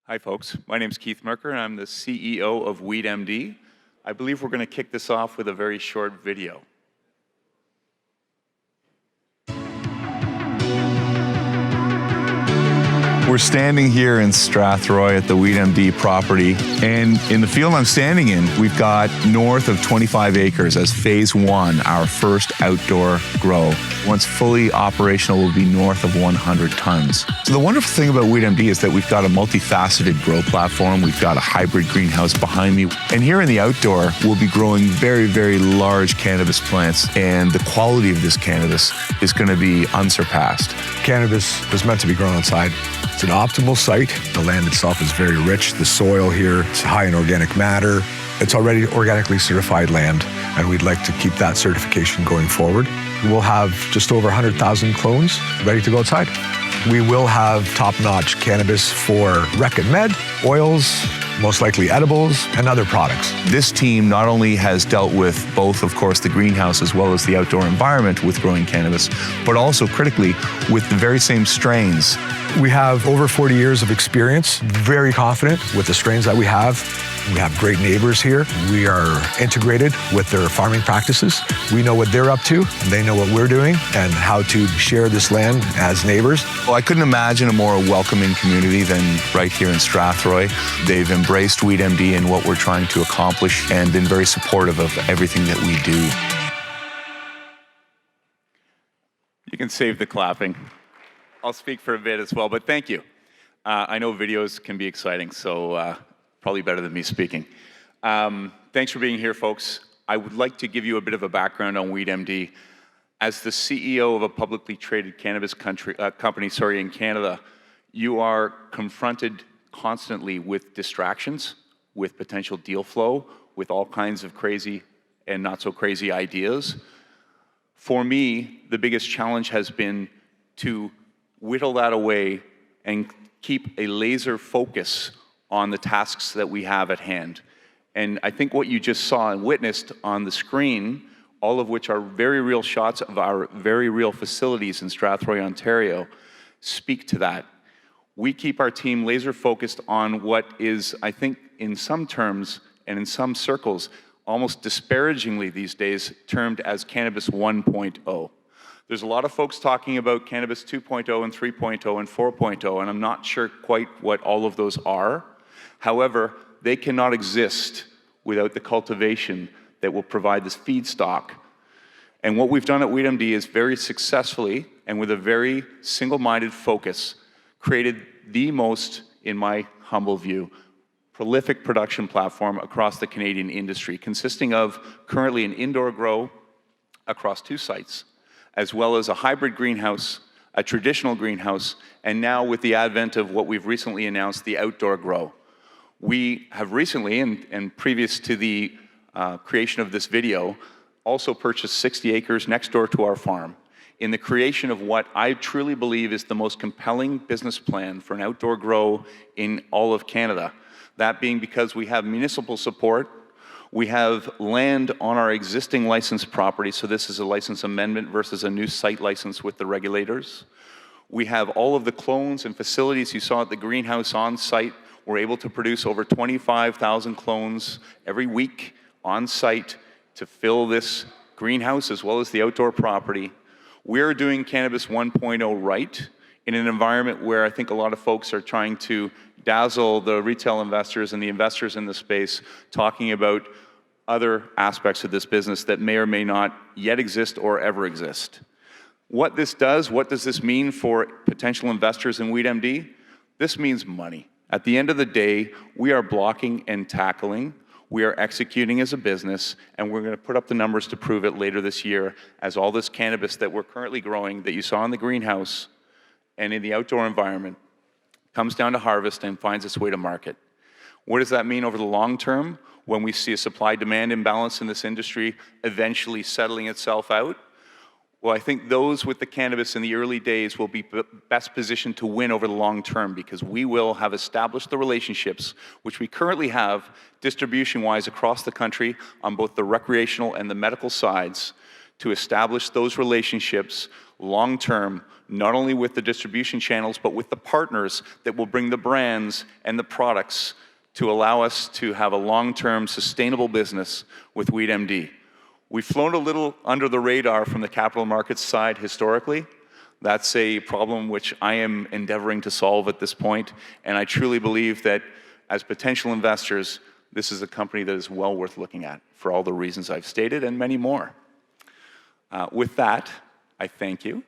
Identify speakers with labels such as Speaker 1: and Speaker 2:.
Speaker 1: Hi folks, my name is Keith Merker and I'm the CEO of WeedMD. I believe we're going to kick this off with a very short video. We're standing here in Strathroy at the WeedMD property, and in the field I'm standing in, we've got north of 25 acres as phase one, our first outdoor grow. Once fully operational, will be north of 100 tons. So the wonderful thing about WeedMD is that we've got a multifaceted grow platform. We've got a hybrid greenhouse behind me. And here in the outdoor, we'll be growing very, very large cannabis plants, and the quality of this cannabis is going to be unsurpassed.
Speaker 2: Cannabis was meant to be grown outside. It's an optimal site. The land itself is very rich. The soil here is high in organic matter. It's already organically certified land, and we'd like to keep that certification going forward. We'll have just over 100,000 clones ready to go outside. We will have top-notch cannabis for rec and med, oils, most likely edibles, and other products.
Speaker 1: This team not only has dealt with both, of course, the greenhouse as well as the outdoor environment with growing cannabis, but also critically with the very same strains.
Speaker 2: We have over 40 years of experience, very confident with the strains that we have. We have great neighbors here. We are integrated with their farming practices. We know what they're up to, they know what we're doing, and how to share this land as neighbors.
Speaker 1: Well, I couldn't imagine a more welcoming community than right here in Strathroy. They've embraced WeedMD and what we're trying to accomplish and been very supportive of everything that we do. You can save the clapping. I'll speak for a bit as well, but thank you. I know videos can be exciting, so probably better than me speaking. Thanks for being here, folks. I would like to give you a bit of a background on WeedMD. As the CEO of a publicly traded cannabis company in Canada, you are confronted constantly with distractions, with potential deal flow, with all kinds of crazy and not so crazy ideas. For me, the biggest challenge has been to whittle that away and keep a laser focus on the tasks that we have at hand. And I think what you just saw and witnessed on the screen, all of which are very real shots of our very real facilities in Strathroy, Ontario, speak to that. We keep our team laser focused on what is, I think, in some terms and in some circles, almost disparagingly these days, termed as Cannabis 1.0. There's a lot of folks talking about Cannabis 2.0 and 3.0 and 4.0, and I'm not sure quite what all of those are. However, they cannot exist without the cultivation that will provide this feedstock. And what we've done at WeedMD is very successfully and with a very single-minded focus created the most, in my humble view, prolific production platform across the Canadian industry, consisting of currently an indoor grow across 2 sites, as well as a hybrid greenhouse, a traditional greenhouse, and now with the advent of what we've recently announced, the outdoor grow. We have recently, and previous to the creation of this video, also purchased 60 acres next door to our farm in the creation of what I truly believe is the most compelling business plan for an outdoor grow in all of Canada. That being because we have municipal support, we have land on our existing licensed property, so this is a license amendment versus a new site license with the regulators. We have all of the clones and facilities you saw at the greenhouse on site. We're able to produce over 25,000 clones every week on site to fill this greenhouse as well as the outdoor property. We're doing Cannabis 1.0 right in an environment where I think a lot of folks are trying to dazzle the retail investors and the investors in the space, talking about other aspects of this business that may or may not yet exist or ever exist. What this does, what does this mean for potential investors in WeedMD? This means money. At the end of the day, we are blocking and tackling. We are executing as a business, and we're going to put up the numbers to prove it later this year as all this cannabis that we're currently growing, that you saw in the greenhouse and in the outdoor environment, comes down to harvest and finds its way to market. What does that mean over the long term when we see a supply-demand imbalance in this industry eventually settling itself out? Well, I think those with the cannabis in the early days will be best positioned to win over the long term because we will have established the relationships which we currently have distribution-wise across the country on both the recreational and the medical sides to establish those relationships long-term, not only with the distribution channels, but with the partners that will bring the brands and the products to allow us to have a long-term sustainable business with WeedMD. We've flown a little under the radar from the capital markets side historically. That's a problem which I am endeavoring to solve at this point, and I truly believe that as potential investors, this is a company that is well worth looking at for all the reasons I've stated and many more. With that, I thank you.